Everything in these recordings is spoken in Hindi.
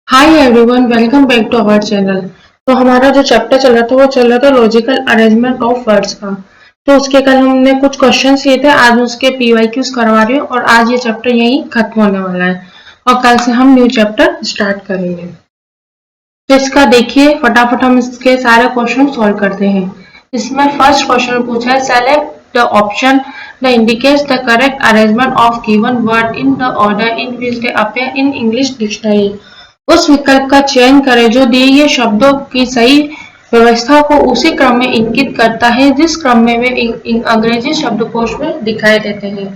Hi everyone, welcome back to our channel. तो हमारा जो चैप्टर चल रहा था वो चल रहा था लॉजिकल अरेंजमेंट ऑफ वर्ड्स का। तो उसके कल हमने कुछ क्वेश्चंस किए थे, आज उसके पीवाईक्यूज करवा रही हूँ और आज ये चैप्टर यहीं खत्म होने वाला है और कल से हम न्यू चैप्टर स्टार्ट करेंगे। तो इसका देखिए फटाफट हम इसके सारे क्वेश्चन सॉल्व करते हैं। इसमें फर्स्ट क्वेश्चन पूछा है, select the option the indicates the correct arrangement of given word in the order in which they appear in English dictionary. उस विकल्प का चयन करें जो दिए गए शब्दों की सही व्यवस्था को उसी क्रम में इंगित करता है जिस क्रम में वे अंग्रेजी शब्दकोश में दिखाई देते हैं।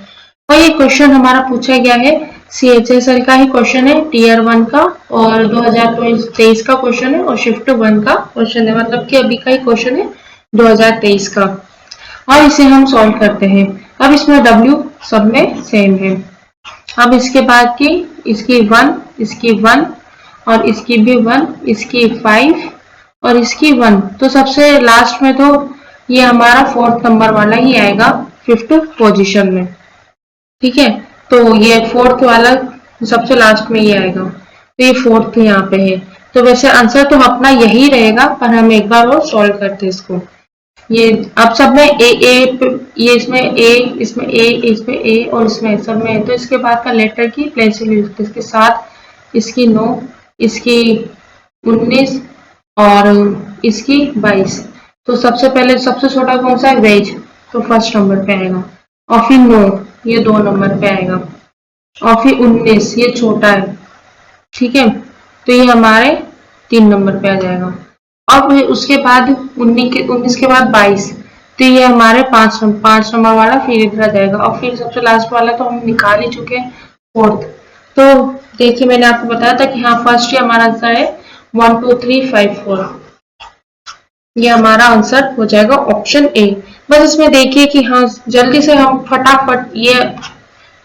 और ये क्वेश्चन हमारा पूछा गया है CHSL का ही क्वेश्चन है, टीयर 1 का, और 2023 का क्वेश्चन है और शिफ्ट 1 का क्वेश्चन है, मतलब कि अभी का ही क्वेश्चन है 2023 का। और इसे हम सॉल्व करते हैं। अब इसमें W सब में सेम है। अब इसके बाद की इसकी 1, इसकी 1 और इसकी भी 1, इसकी 5 और इसकी 1, तो सबसे लास्ट में तो ये हमारा 4th नंबर वाला ही आएगा 5th पोजीशन में। ठीक है, तो ये 4th वाला सबसे लास्ट में ही आएगा, तो ये 4th यहाँ पे है। तो वैसे आंसर तो अपना यही रहेगा, पर हम एक बार और सॉल्व करते हैं इसको। ये अब सब में ए, ये इसमें ए, इसमें ए, इसमें ए और इसमें सब में है, तो इसके बाद का लेटर की प्लेस इसके साथ, इसकी 9, इसकी 19 और इसकी 22। तो सबसे पहले सबसे छोटा कौन सा है, वेज, तो फर्स्ट नंबर पे आएगा। और फिर 9, ये 2 नंबर पे आएगा। और फिर 19, ये छोटा है। ठीक है, तो ये हमारे 3 नंबर पे आ जाएगा। अब उसके बाद 19 के बाद 22, तो ये हमारे 5 नंबर वाला फिर इधर आ जाएगा। और फिर सबसे लास्ट वाला तो हम निकाल ही चुके हैं, 4th। तो देखिए मैंने आपको बताया था कि हाँ फर्स्ट ही हमारा आंसर है 1 2 3 5 4। ये हमारा आंसर हो जाएगा ऑप्शन ए। बस इसमें देखिए कि हाँ जल्दी से हम फटाफट ये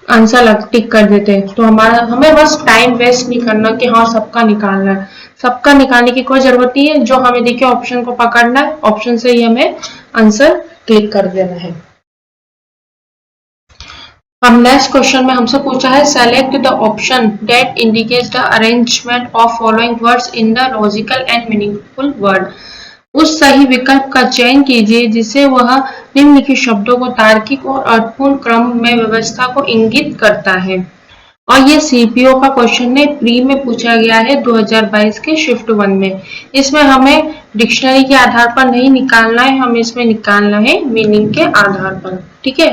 आंसर टिक कर देते हैं, तो हमारा हमें बस टाइम वेस्ट नहीं करना कि हाँ सबका निकालना है। सबका निकालने की कोई जरूरत नहीं है, जो हमें देखिए ऑप्शन को पकड़ना है, ऑप्शन से ही हमें आंसर क्लिक कर देना है। अब नेक्स्ट क्वेश्चन में हमसे पूछा है, select the option that indicates the arrangement of following words in the logical and meaningful word. उस सही विकल्प का चयन कीजिए जिसे वह निम्नलिखित शब्दों को तार्किक और अर्थपूर्ण क्रम में व्यवस्था को इंगित करता है। और ये सीपीओ का क्वेश्चन है, प्री में पूछा गया है 2022 के शिफ्ट 1 में। इसमें हमें डिक्शनरी के आधार पर नहीं निकालना है, हमें इसमें निकालना है मीनिंग के आधार पर। ठीक है,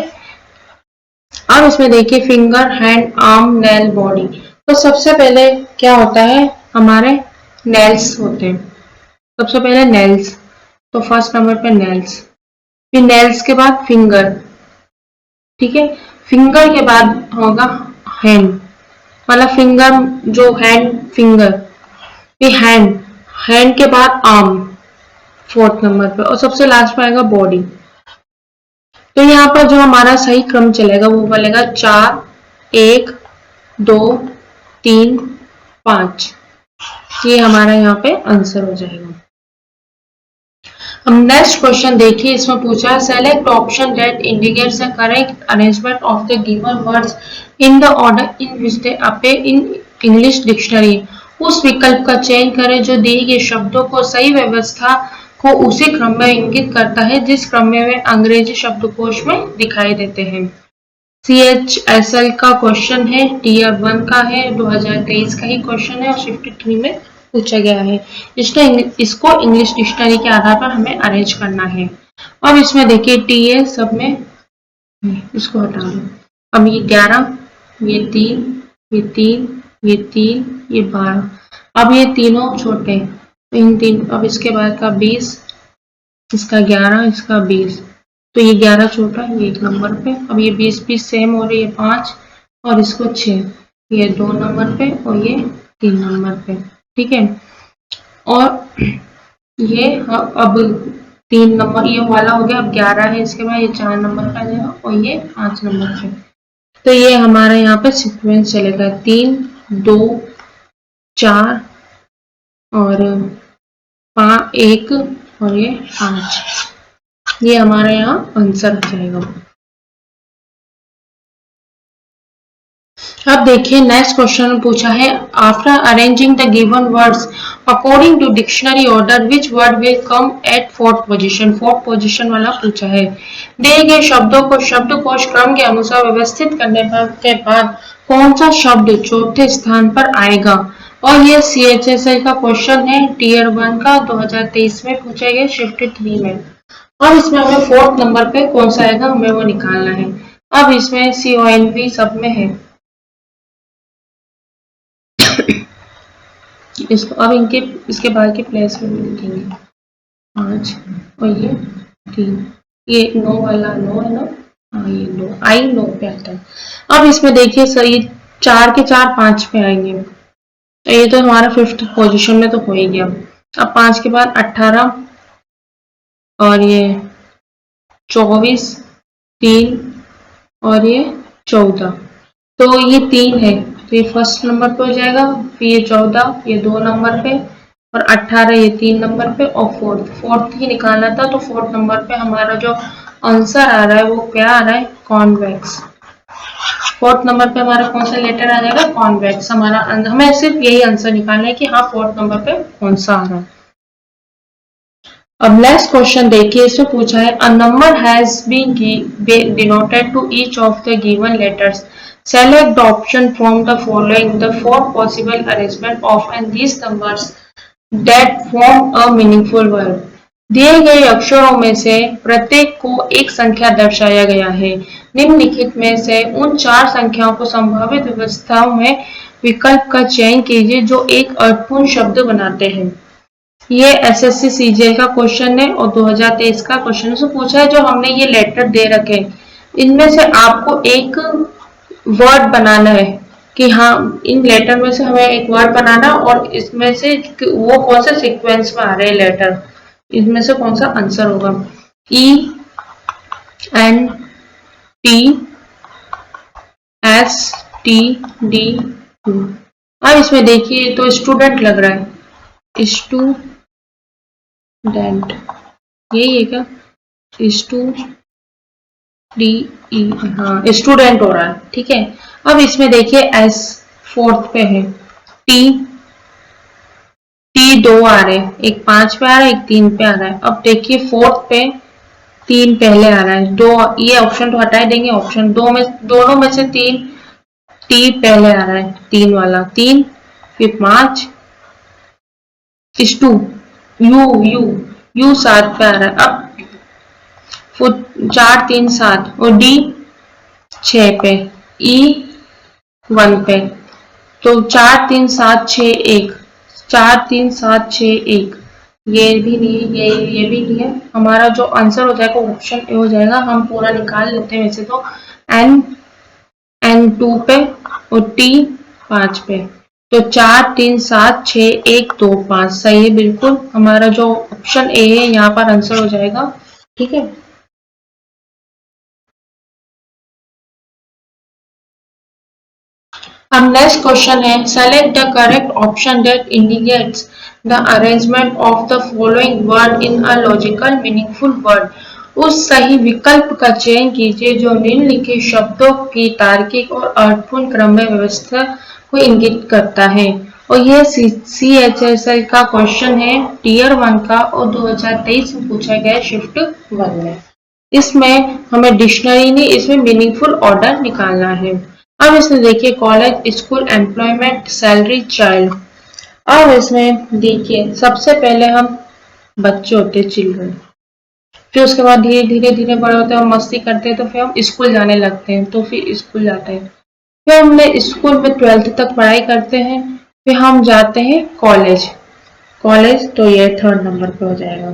अब इसमें देखिए finger, hand, arm, nail, body. तो सबसे पहले क्या होता है, हमारे नेल्स होते हैं। सबसे पहले नेल्स, तो फर्स्ट नंबर पे नेल्स, फिर नेल्स के बाद फिंगर। ठीक है, फिंगर के बाद होगा हैंड, मतलब फिंगर जो हैंड, फिंगर, फिर हैंड, हैंड के बाद आर्म 4th नंबर पे, और सबसे लास्ट में आएगा बॉडी। तो यहाँ पर जो हमारा सही क्रम चलेगा वो बोलेगा 4 1 2 3 5। ये हमारा यहाँ पे आंसर हो जाएगा। हम नेक्स्ट क्वेश्चन देखिए, इसमें पूछा है, select option that indicates the correct arrangement of the given words in the order in which they appear in English dictionary. उस विकल्प का चयन करें जो दिए गए शब्दों को सही व्यवस्था को उसी क्रम में इंगित करता है जिस क्रम में वे अंग्रेजी शब्दकोश में दिखाई देते हैं। CHSL का क्वेश्चन है, टीयर 1 का है, 2023 का ही क्वेश्चन है और शिफ्ट 3 में पूछा गया है। इसको इंग्लिश डिक्शनरी के आधार पर हमें अरेंज करना है। अब इसमें देखिए टीए सब में, इसको हटा दो। अब ये 11, ये 3, ये 3, ये 3, ये 12। अब ये तीनों छोटे, इन तीन, अब इसके बाद का 20, इसका 11, इसका 20। तो ये 11 छोटा, ये 1 नंबर पे। अब ये 20 सेम हो रही है 5 और इसको 6, ये 2 नंबर पे और ये 3 नंबर पे। ठीक है, और ये अब 3 नंबर ये वाला हो गया, अब 11 है, इसके बाद ये 4 नंबर पे आ जाएगा और ये 5 नंबर पे। तो ये हमारा यहाँ पे सीक्वेंस चलेगा 3 2 4 और 1 और ये 5। ये हमारा यहाँ आंसर आ जाएगा। अब देखिए नेक्स्ट क्वेश्चन पूछा है, after arranging the given words according to dictionary order which word will come at fourth position. Fourth position वाला पूछा है। दिए गए शब्दों को शब्दकोश क्रम के अनुसार व्यवस्थित करने के बाद कौन सा शब्द चौथे स्थान पर आएगा। और ये CHSL का क्वेश्चन है, टीयर 1 का 2023 में पूछा गया शिफ्ट 3 में। अब इसमें हमें फोर्थ नंबर पे कौन सा आएगा हमें वो निकालना है। अब इसमें CONV सब में है। इसको अब इनके इसके बाद के प्लेस में भी लिखेंगे 5 और ये 3, ये 9 वाला 9 है ना। हाँ ये 9 आई 9 पे आता है। अब इसमें देखिए सर ये 4 के 4 5 पे आएंगे, तो ये तो हमारा फिफ्थ पोजीशन में तो हो ही गया। अब 5 के बाद 18 और ये 24 3 और ये 14, तो ये 3 है तो ये फर्स्ट नंबर पे हो जाएगा, फिर ये 14 ये 2 नंबर पे और 18 ये 3 नंबर पे और फोर्थ ही निकालना था, तो फोर्थ नंबर पे हमारा जो आंसर आ रहा है वो क्या आ रहा है, कॉन्वेक्स। फोर्थ नंबर पे हमारा कौन सा लेटर आ जाएगा, कॉन्वेक्स। हमारा हमें सिर्फ यही आंसर निकालना है कि हाँ फोर्थ नंबर पे कौन सा आ रहा है। अब नेक्स्ट क्वेश्चन देखिए, इसमें पूछा है, a number has been denoted to each of the given letters, select the option from the following the four possible arrangement of and these numbers that form a meaningful word. दिए गए अक्षरों में से प्रत्येक को एक संख्या दर्शाया गया है। निम्नलिखित में से उन 4 संख्याओं को संभावित व्यवस्थाओं में विकल्प का चयन कीजिए जो एक अर्थपूर्ण शब्द बनाते हैं। ये SSC CGL का क्वेश्चन है और 2023 का क्वेश्चन से पूछा है। जो हमने ये लेटर दे रखे हैं इनमें से आपको एक वर्ड बनाना है कि हाँ इन लेटर में से हमें एक वर्ड बनाना और इसमें से वो कौन सा सीक्वेंस में आ रहे हैं लेटर, इसमें से कौन सा आंसर होगा। ENTSTDU। अब इसमें देखिए तो स्टूडेंट लग रहा है, स्टूडेंट यही है क्या, STDE, हाँ स्टूडेंट हो रहा है, ठीक है। अब इसमें देखिए S फोर्थ पे है, T 2 आ रहे हैं, एक 5 पे आ रहा है एक 3 पे आ रहा है। अब देखिए फोर्थ पे 3 पहले आ रहा है, 2 ये ऑप्शन तो हटा देंगे, ऑप्शन 2 में दोनों में से 3 T पहले आ रहा है, 3 वाला 3 फिर 5 2 U 7 पे आ रहा है। अब 4 3 7 और D 6 पे, E 1 पे, तो 4 3 7 6 1, 4 3 7 6 1, ये भी नहीं है, ये भी नहीं है। हमारा जो आंसर हो जाएगा ऑप्शन ए हो जाएगा। हम पूरा निकाल लेते हैं वैसे तो, N 2 पे और T 5 पे, तो 4 3 7 6 1 2 5 सही है बिल्कुल। हमारा जो ऑप्शन ए है यहाँ पर आंसर हो जाएगा, ठीक है। अब नेक्स्ट क्वेश्चन है, select the correct option that indicates the arrangement of the following word in a logical meaningful word. उस सही विकल्प का चयन कीजिए जो निम्नलिखित शब्दों की तार्किक और अर्थपूर्ण क्रम में व्यवस्था को इंगित करता है। और यह CHSL का क्वेश्चन है, टीयर 1 का और 2023 में पूछा गया शिफ्ट 1 में। इसमें हमें डिक्शनरी नहीं, इसमें मीनिंगफुल ऑर्डर निकालना है। अब इसमें देखिए college school employment salary child. अब इसमें देखिए सबसे पहले हम बच्चे होते हैं चिल्ड्रन, फिर उसके बाद धीरे धीरे धीरे बड़े होते हैं, हम मस्ती करते हैं तो फिर हम स्कूल जाने लगते हैं, तो फिर स्कूल जाते हैं, फिर हमने स्कूल में 12th तक पढ़ाई करते हैं, फिर हम जाते हैं कॉलेज। कॉलेज तो ये थर्ड नंबर पे हो जाएगा।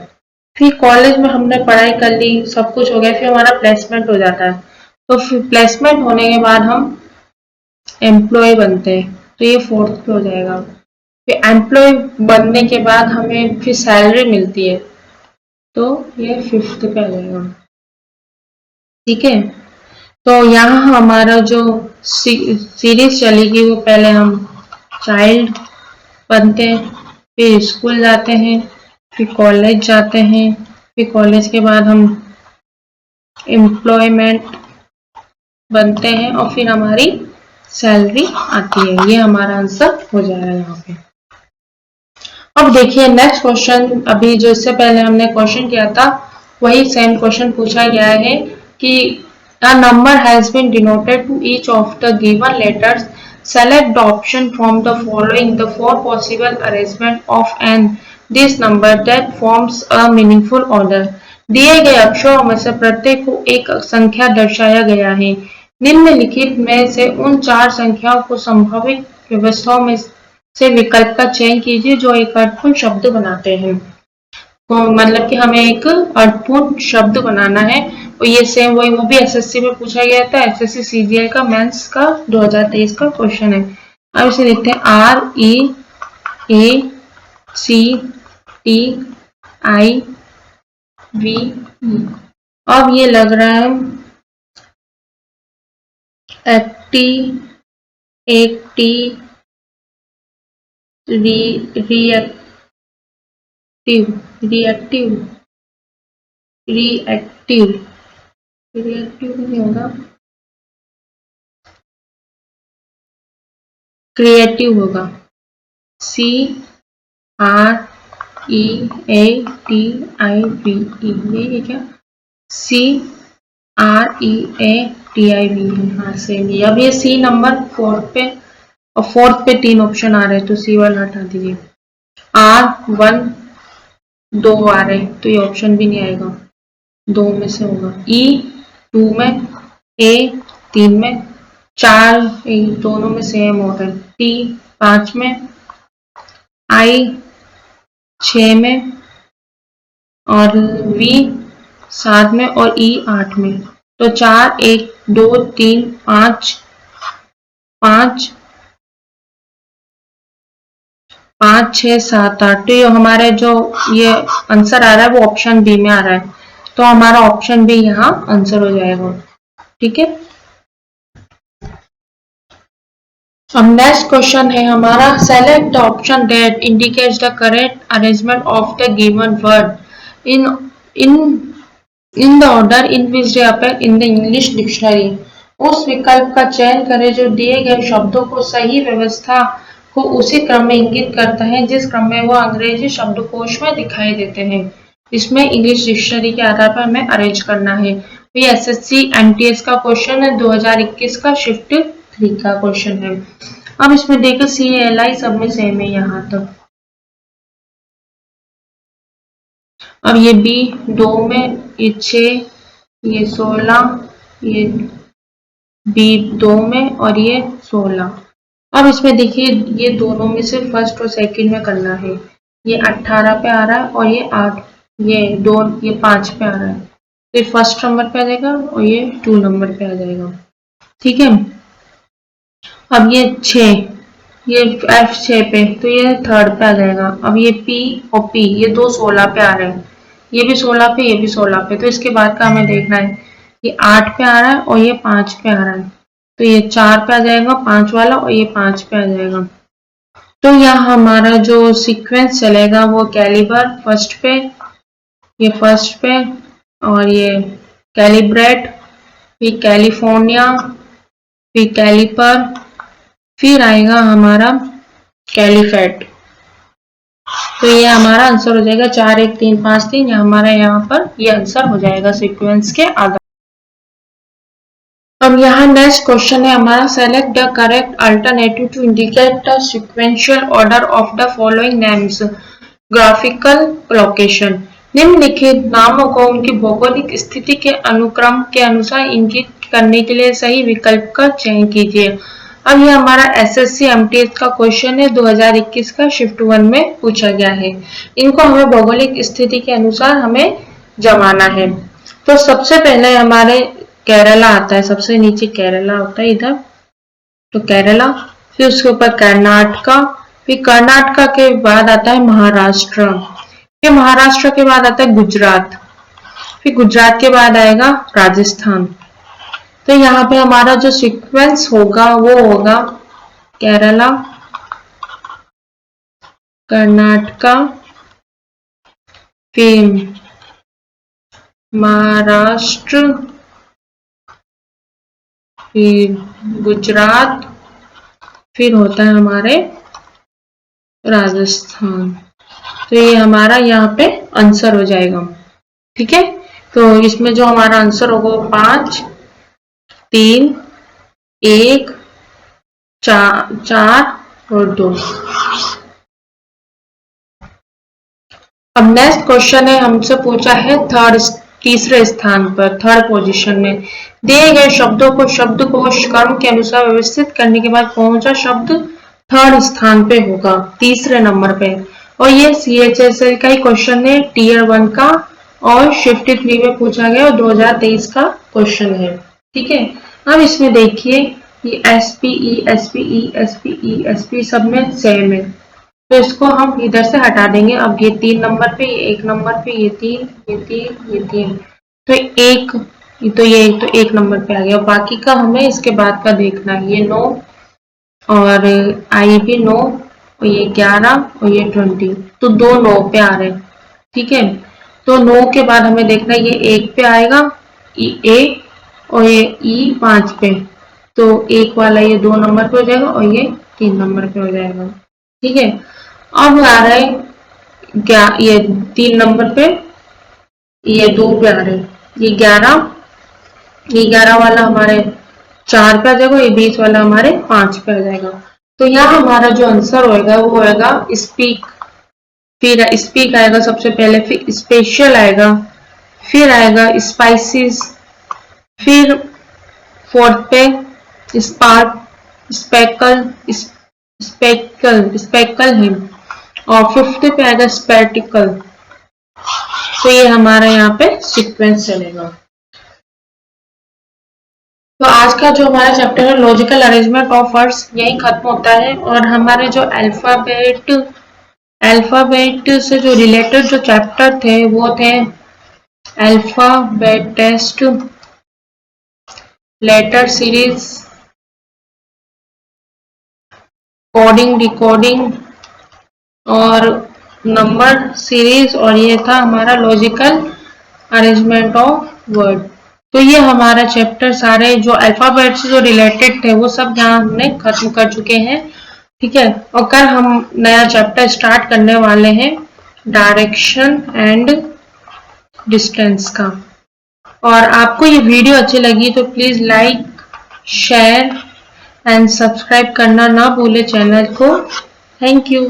फिर कॉलेज में हमने पढ़ाई कर ली, सब कुछ हो गया, फिर हमारा प्लेसमेंट हो जाता है, तो फिर प्लेसमेंट होने के बाद हम एम्प्लॉय बनते हैं, तो ये फोर्थ पे हो जाएगा। फिर एम्प्लॉय बनने के बाद हमें फिर सैलरी मिलती है, तो ये फिफ्थ पे आ जाएगा, ठीक है। तो यहाँ हमारा जो सीरीज चलेगी वो पहले हम चाइल्ड बनते हैं, फिर स्कूल जाते हैं, फिर कॉलेज जाते हैं, फिर कॉलेज के बाद हम एम्प्लॉयमेंट बनते हैं और फिर हमारी सैलरी आती है। ये हमारा आंसर हो जाएगा यहाँ पे। अब देखिए नेक्स्ट क्वेश्चन, अभी जो इससे पहले हमने क्वेश्चन किया था वही सेम क्वेश्चन पूछा गया है कि a number has been denoted to each of the given letters. Select the option from the following the four possible arrangement of n this number that forms a meaningful order. दिए गए अक्षरों में से प्रत्येक को एक संख्या दर्शाया गया है। निम्नलिखित में से उन चार संख्याओं को संभावित व्यवस्थाओं में से विकल्प का चयन कीजिए जो एक अर्थपूर्ण शब्द बनाते हैं। तो मतलब कि हमें एक अर्थपूर्ण शब्द बनाना है और ये सेम वही वो भी एसएससी में पूछा गया था, एसएससी सीजीएल का मेंस का 2023 का क्वेश्चन है। अब इसे देखते हैं REACTIVE। अब ये लग रहा है रिएक्टिव नहीं होगा, क्रिएटिव होगा। CREATIVE ये क्या CREATIVE है। हाँ सेम ही। अब ये सी नंबर फोर्थ पे और फोर्थ पे तीन ऑप्शन आ रहे हैं तो सी वाला हटा दीजिए। R1 2 आ रहे हैं तो ये ऑप्शन भी नहीं आएगा, दो में से होगा। E 2 में, A 3 में, 4 दोनों में सेम हो रहा है। T 5 में, I 6 में और V 7 में और E 8 में। तो 4 1 2 3 5 5 5 6 7 8। तो ये हमारे जो ये आंसर आ रहा है वो ऑप्शन बी में आ रहा है, तो हमारा ऑप्शन बी यहाँ आंसर हो जाएगा। ठीक है। अब नेक्स्ट क्वेश्चन है हमारा select the option that indicates the correct arrangement of the given word in in in the order in which they appear in the English dictionary. उस विकल्प का चयन करें जो दिए गए शब्दों को सही व्यवस्था को उसी क्रम में इंगित करता है जिस क्रम में वो अंग्रेजी शब्दकोश में दिखाई देते हैं। इसमें इंग्लिश डिक्शनरी के आधार पर हमें अरेंज करना है। ये एसएससी एमटीएस का क्वेश्चन है, 2021 का शिफ्ट 3 का क्वेश्चन है। अब इसमें देखो CALI सब में सेम है यहाँ तक। अब ये B 2 में, ये 6, ये 16, ये B 2 में और ये 16। अब इसमें देखिए ये दोनों में से फर्स्ट और सेकंड में करना है। ये 18 पे आ रहा है और ये 8, ये 5 पे आ रहा है। ये फर्स्ट नंबर पे आ जाएगा और ये 2 नंबर पे आ जाएगा। ठीक है। अब ये 6, ये F6 पे, तो ये थर्ड पे आ जाएगा। अब ये P और P ये दो 16 पे आ रहे हैं, ये भी 16 पे, ये भी 16 पे। तो इसके बाद का हमें देखना है, ये 8 पे आ रहा है और ये 5 पे आ रहा है। तो ये 4 पे आ जाएगा 5 वाला और ये 5 पे आ जाएगा। तो यहाँ हमारा जो सीक्वेंस चलेगा वो कैलिबर फर्स्ट पे, ये फर्स्ट पे और ये कैलिब्रेट, फिर कैलिफोर्निया, फिर कैलिपर, फिर आएगा हमारा कैलिफेट। तो ये हमारा आंसर हो जाएगा 4 1 3 5 3। हमारा यहाँ पर ये आंसर हो जाएगा सीक्वेंस के आधार। अब यहाँ नेक्स्ट क्वेश्चन है हमारा select the correct alternative to indicate the sequential order of the following names graphical location. निम्नलिखित नामों को उनकी भौगोलिक स्थिति के अनुक्रम के अनुसार इंगित करने के लिए सही विकल्प का चयन कीजिए। अब ये हमारा एसएससी एमटीएस का क्वेश्चन है, 2021 का शिफ्ट 1 में पूछा गया है। इनको हमें भौगोलिक स्थिति के अनुसार हमें जमाना है। तो सबसे पहले हमारे केरला आता है, सबसे नीचे केरला होता है इधर, तो केरला, फिर उसके ऊपर कर्नाटका, फिर कर्नाटका के बाद आता है महाराष्ट्र, फिर महाराष्ट्र के बाद आता है गुजरात, फिर गुजरात के बाद आएगा राजस्थान। तो यहाँ पे हमारा जो सीक्वेंस होगा वो होगा केरला, कर्नाटका, फिर महाराष्ट्र, फिर गुजरात फिर होता है हमारे राजस्थान। तो ये हमारा यहाँ पे आंसर हो जाएगा। ठीक है, तो इसमें जो हमारा आंसर होगा 5, 3, 1, 4 और 2। अब नेक्स्ट क्वेश्चन है, हमसे पूछा है तीसरे स्थान पर, थर्ड पोजीशन में दिए गए शब्दों को शब्दकोश क्रम के अनुसार व्यवस्थित करने के बाद पहुंचा शब्द थर्ड स्थान पे होगा, तीसरे नंबर पे। और ये CHSL का ही क्वेश्चन है, टीयर 1 का, और शिफ्ट 3 में पूछा गया और 2023 का क्वेश्चन है। ठीक है, अब इसमें देखिए ये SPE SPE SPE SPE सब में सेम है, तो इसको हम इधर से हटा देंगे। अब ये 3 नंबर पे, ये 1 नंबर पे, ये 3, ये 3, ये 3, तो ये तो 1 नंबर पे आ गया। बाकी का हमें इसके बाद का देखना है, ये 9 और आई भी 9 और ये 11 और ये 20, तो 2 9 पे आ रहे हैं। ठीक है, तो 9 के बाद हमें देखना है, ये 1 पे आएगा ए, और ये ई 5 पे, तो 1 वाला ये 2 नंबर पे हो जाएगा और ये 3 नंबर पे हो जाएगा। ठीक है, अब आ रहा है ये 3 नंबर पे, ये 2 पे आ रहे, ये 11 वाला हमारे 4 पे आ जाएगा, ये 20 वाला हमारे 5 पे आ जाएगा। तो यहाँ हमारा जो आंसर होएगा वो होएगा स्पीक, फिर स्पीक आएगा सबसे पहले, फिर स्पेशल आएगा, फिर आएगा स्पाइसिस, फिर फोर्थ पे स्पार्क, स्पेकल, स्पेकल हिम, और फिफ्थ पे आएगा स्पेटिकल। तो ये हमारा यहाँ पे सीक्वेंस चलेगा। तो आज का जो हमारा चैप्टर है लॉजिकल अरेंजमेंट ऑफ वर्ड्स यही खत्म होता है, और हमारे जो अल्फाबेट से जो रिलेटेड जो चैप्टर थे वो थे alphabet test, letter series, coding decoding और नंबर सीरीज, और ये था हमारा लॉजिकल अरेंजमेंट ऑफ वर्ड। तो ये हमारा चैप्टर सारे जो अल्फाबेट से जो रिलेटेड थे वो सब यहाँ हमने खत्म कर चुके हैं। ठीक है, और कल हम नया चैप्टर स्टार्ट करने वाले हैं डायरेक्शन एंड डिस्टेंस का। और आपको ये वीडियो अच्छी लगी तो please like, share and subscribe करना ना भूले चैनल को। Thank you.